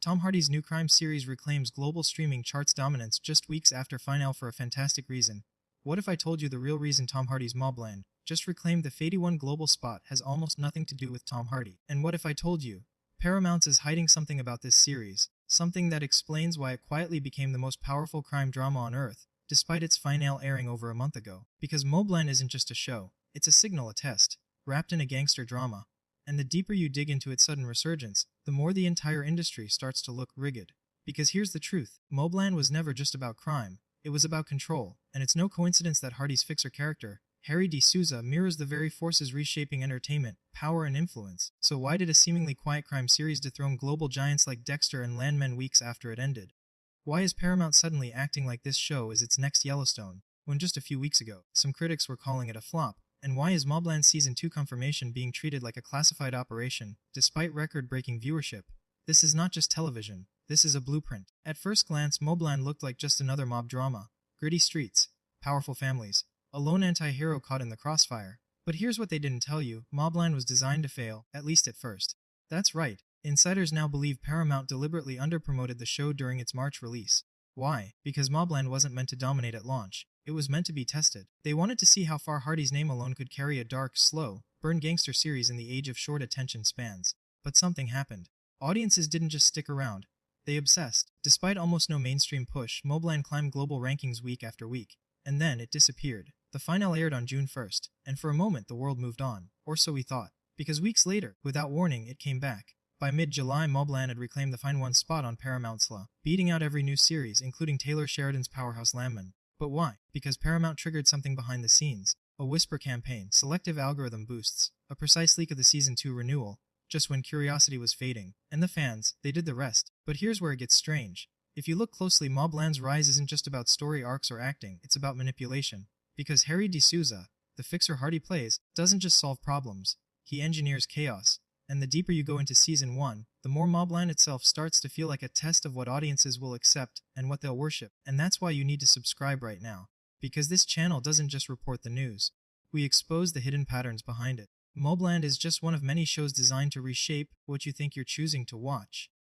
Tom Hardy's new crime series reclaims global streaming charts dominance just weeks after finale for a fantastic reason. What if I told you the real reason Tom Hardy's MobLand just reclaimed the 81 global spot has almost nothing to do with Tom Hardy? And what if I told you Paramount is hiding something about this series, something that explains why it quietly became the most powerful crime drama on Earth, despite its finale airing over a month ago? Because MobLand isn't just a show, it's a signal, a test, wrapped in a gangster drama. And the deeper you dig into its sudden resurgence, the more the entire industry starts to look rigged. Because here's the truth, MobLand was never just about crime, it was about control, and it's no coincidence that Hardy's fixer character, Harry D'Souza, mirrors the very forces reshaping entertainment, power and influence. So why did a seemingly quiet crime series dethrone global giants like Dexter and Landman weeks after it ended? Why is Paramount suddenly acting like this show is its next Yellowstone, when just a few weeks ago, some critics were calling it a flop? And why is MobLand Season 2 confirmation being treated like a classified operation, despite record-breaking viewership? This is not just television, this is a blueprint. At first glance, MobLand looked like just another mob drama. Gritty streets, powerful families, a lone anti-hero caught in the crossfire. But here's what they didn't tell you, MobLand was designed to fail, at least at first. That's right, insiders now believe Paramount deliberately underpromoted the show during its March release. Why? Because MobLand wasn't meant to dominate at launch. It was meant to be tested. They wanted to see how far Hardy's name alone could carry a dark, slow, burn gangster series in the age of short attention spans. But something happened. Audiences didn't just stick around. They obsessed. Despite almost no mainstream push, MobLand climbed global rankings week after week. And then it disappeared. The finale aired on June 1st, and for a moment the world moved on. Or so we thought. Because weeks later, without warning, it came back. By mid-July, MobLand had reclaimed the #1 spot on Paramount's La, beating out every new series, including Taylor Sheridan's powerhouse Landman. But why? Because Paramount triggered something behind the scenes. A whisper campaign, selective algorithm boosts, a precise leak of the Season 2 renewal, just when curiosity was fading. And the fans, they did the rest. But here's where it gets strange. If you look closely, MobLand's rise isn't just about story arcs or acting, it's about manipulation. Because Harry D'Souza, the fixer Hardy plays, doesn't just solve problems, he engineers chaos. And the deeper you go into Season 1, the more MobLand itself starts to feel like a test of what audiences will accept and what they'll worship. And that's why you need to subscribe right now. Because this channel doesn't just report the news. We expose the hidden patterns behind it. MobLand is just one of many shows designed to reshape what you think you're choosing to watch.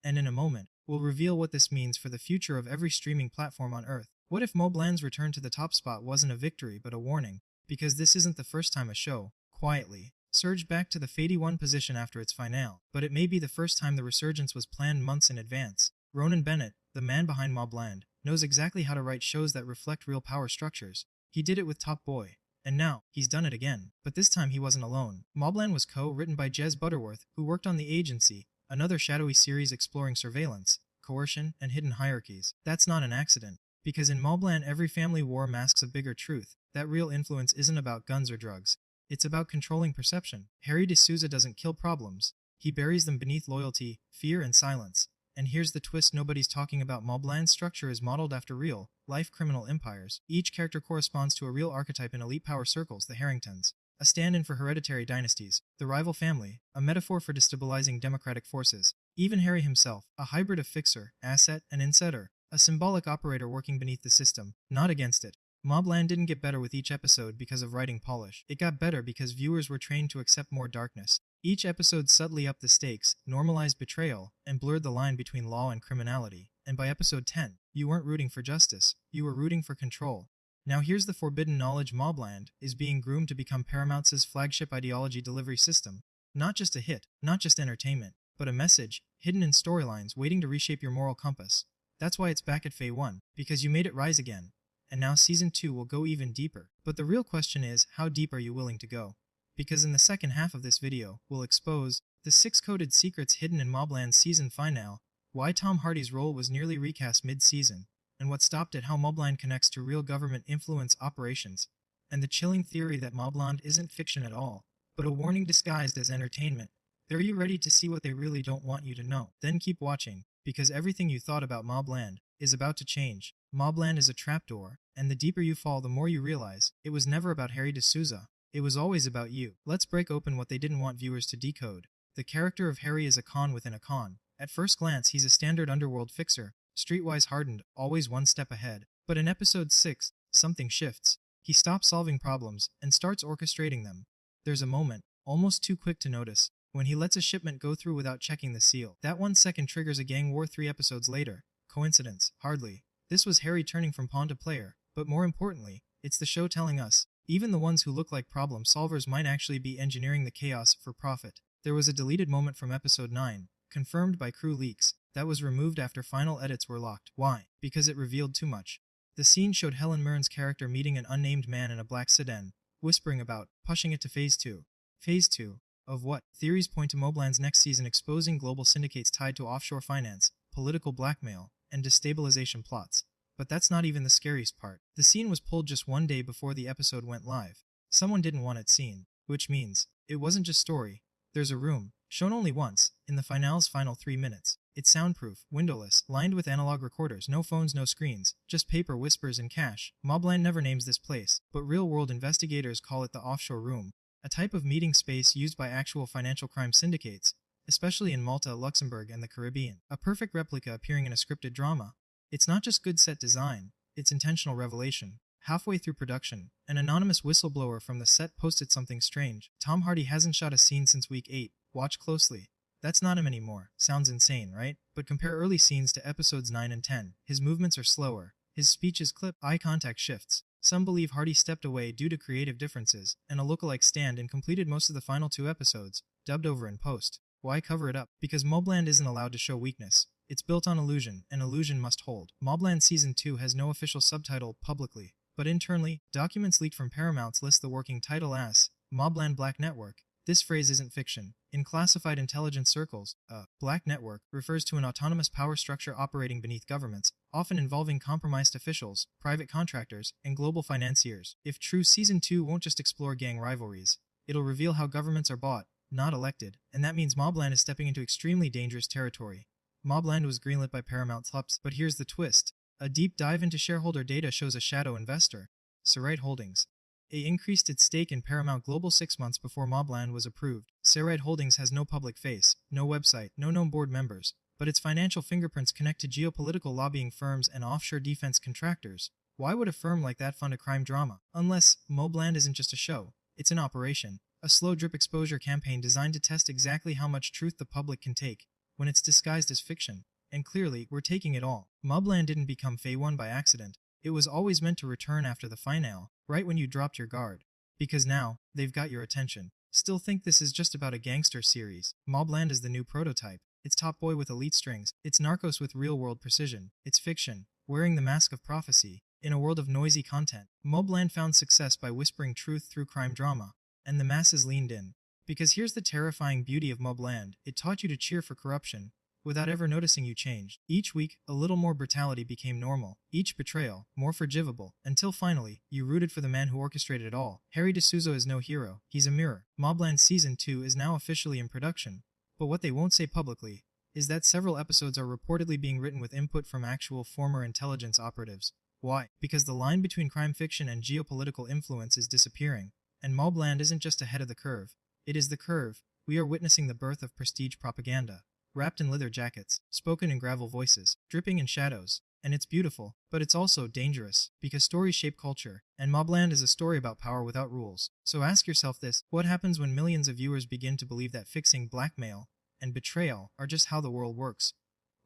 And in a moment, we'll reveal what this means for the future of every streaming platform on Earth. What if MobLand's return to the top spot wasn't a victory but a warning? Because this isn't the first time a show, quietly, surged back to the 81 position after its finale, but it may be the first time the resurgence was planned months in advance. Ronan Bennett, the man behind MobLand, knows exactly how to write shows that reflect real power structures. He did it with Top Boy, and now, he's done it again. But this time he wasn't alone. MobLand was co-written by Jez Butterworth, who worked on The Agency, another shadowy series exploring surveillance, coercion, and hidden hierarchies. That's not an accident. Because in MobLand every family war masks a bigger truth, that real influence isn't about guns or drugs. It's about controlling perception. Harry D'Souza doesn't kill problems. He buries them beneath loyalty, fear, and silence. And here's the twist nobody's talking about. MobLand's structure is modeled after real-life criminal empires. Each character corresponds to a real archetype in elite power circles, the Harringtons, a stand-in for hereditary dynasties, the rival family, a metaphor for destabilizing democratic forces. Even Harry himself, a hybrid of fixer, asset, and insider, a symbolic operator working beneath the system, not against it. MobLand didn't get better with each episode because of writing polish. It got better because viewers were trained to accept more darkness. Each episode subtly upped the stakes, normalized betrayal, and blurred the line between law and criminality. And by episode 10, you weren't rooting for justice, you were rooting for control. Now here's the forbidden knowledge. MobLand is being groomed to become Paramount's flagship ideology delivery system. Not just a hit, not just entertainment, but a message, hidden in storylines waiting to reshape your moral compass. That's why it's back at Phase 1, because you made it rise again. And now Season 2 will go even deeper. But the real question is, how deep are you willing to go? Because in the second half of this video, we'll expose the 6 coded secrets hidden in MobLand's season finale, why Tom Hardy's role was nearly recast mid-season, and what stopped it, how MobLand connects to real government influence operations, and the chilling theory that MobLand isn't fiction at all, but a warning disguised as entertainment. Are you ready to see what they really don't want you to know? Then keep watching, because everything you thought about MobLand is about to change. MobLand is a trapdoor, and the deeper you fall the more you realize, it was never about Harry D'Souza. It was always about you. Let's break open what they didn't want viewers to decode. The character of Harry is a con within a con. At first glance he's a standard underworld fixer, streetwise hardened, always one step ahead. But in episode 6, something shifts. He stops solving problems, and starts orchestrating them. There's a moment, almost too quick to notice, When he lets a shipment go through without checking the seal. That 1 second triggers a gang war 3 episodes later. Coincidence? Hardly. This was Harry turning from pawn to player, but more importantly, it's the show telling us, even the ones who look like problem solvers might actually be engineering the chaos for profit. There was a deleted moment from episode 9, confirmed by crew leaks, that was removed after final edits were locked. Why? Because it revealed too much. The scene showed Helen Mirren's character meeting an unnamed man in a black sedan, whispering about pushing it to Phase 2. Phase 2? Of what? Theories point to MobLand's next season exposing global syndicates tied to offshore finance, political blackmail, and destabilization plots. But that's not even the scariest part. The scene was pulled just 1 day before the episode went live. Someone didn't want it seen. Which means, it wasn't just story. There's a room, shown only once, in the finale's final 3 minutes. It's soundproof, windowless, lined with analog recorders, no phones, no screens, just paper, whispers, and cash. MobLand never names this place, but real-world investigators call it the offshore room, a type of meeting space used by actual financial crime syndicates, especially in Malta, Luxembourg, and the Caribbean. A perfect replica appearing in a scripted drama. It's not just good set design, it's intentional revelation. Halfway through production, an anonymous whistleblower from the set posted something strange. Tom Hardy hasn't shot a scene since week 8. Watch closely. That's not him anymore. Sounds insane, right? But compare early scenes to episodes 9 and 10. His movements are slower. His speech is clipped. Eye contact shifts. Some believe Hardy stepped away due to creative differences, and a lookalike stand-in completed most of the final 2 episodes, dubbed over in post. Why cover it up? Because MobLand isn't allowed to show weakness. It's built on illusion, and illusion must hold. MobLand Season 2 has no official subtitle publicly, but internally, documents leaked from Paramount list the working title as MobLand Black Network. This phrase isn't fiction. In classified intelligence circles, a black network refers to an autonomous power structure operating beneath governments, often involving compromised officials, private contractors, and global financiers. If true, Season 2 won't just explore gang rivalries. It'll reveal how governments are bought, not elected, and that means MobLand is stepping into extremely dangerous territory. MobLand was greenlit by Paramount Plus, but here's the twist. A deep dive into shareholder data shows a shadow investor, Sarite Holdings. It increased its stake in Paramount Global 6 months before MobLand was approved. Sarite Holdings has no public face, no website, no known board members, but its financial fingerprints connect to geopolitical lobbying firms and offshore defense contractors. Why would a firm like that fund a crime drama? Unless MobLand isn't just a show, it's an operation, a slow drip exposure campaign designed to test exactly how much truth the public can take when it's disguised as fiction. And clearly, we're taking it all. MobLand didn't become Phase 1 by accident. It was always meant to return after the finale, right when you dropped your guard. Because now, they've got your attention. Still think this is just about a gangster series. MobLand is the new prototype. It's Top Boy with elite strings. It's Narcos with real-world precision. It's fiction, wearing the mask of prophecy. In a world of noisy content, MobLand found success by whispering truth through crime drama. And the masses leaned in. Because here's the terrifying beauty of MobLand. It taught you to cheer for corruption, without ever noticing you changed. Each week, a little more brutality became normal, each betrayal, more forgivable, until finally, you rooted for the man who orchestrated it all. Harry D'Souza is no hero, he's a mirror. MobLand Season 2 is now officially in production, but what they won't say publicly is that several episodes are reportedly being written with input from actual former intelligence operatives. Why? Because the line between crime fiction and geopolitical influence is disappearing, and MobLand isn't just ahead of the curve, it is the curve. We are witnessing the birth of prestige propaganda. Wrapped in leather jackets, spoken in gravel voices, dripping in shadows. And it's beautiful, but it's also dangerous, because stories shape culture, and MobLand is a story about power without rules. So ask yourself this: what happens when millions of viewers begin to believe that fixing, blackmail, and betrayal are just how the world works?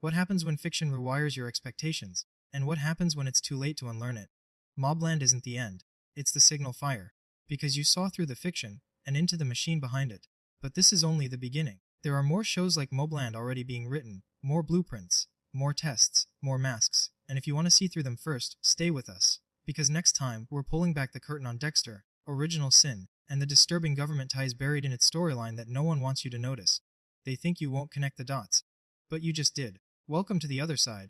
What happens when fiction rewires your expectations? And what happens when it's too late to unlearn it? MobLand isn't the end. It's the signal fire. Because you saw through the fiction, and into the machine behind it. But this is only the beginning. There are more shows like MobLand already being written, more blueprints, more tests, more masks, and if you want to see through them first, stay with us. Because next time, we're pulling back the curtain on Dexter, Original Sin, and the disturbing government ties buried in its storyline that no one wants you to notice. They think you won't connect the dots. But you just did. Welcome to the other side.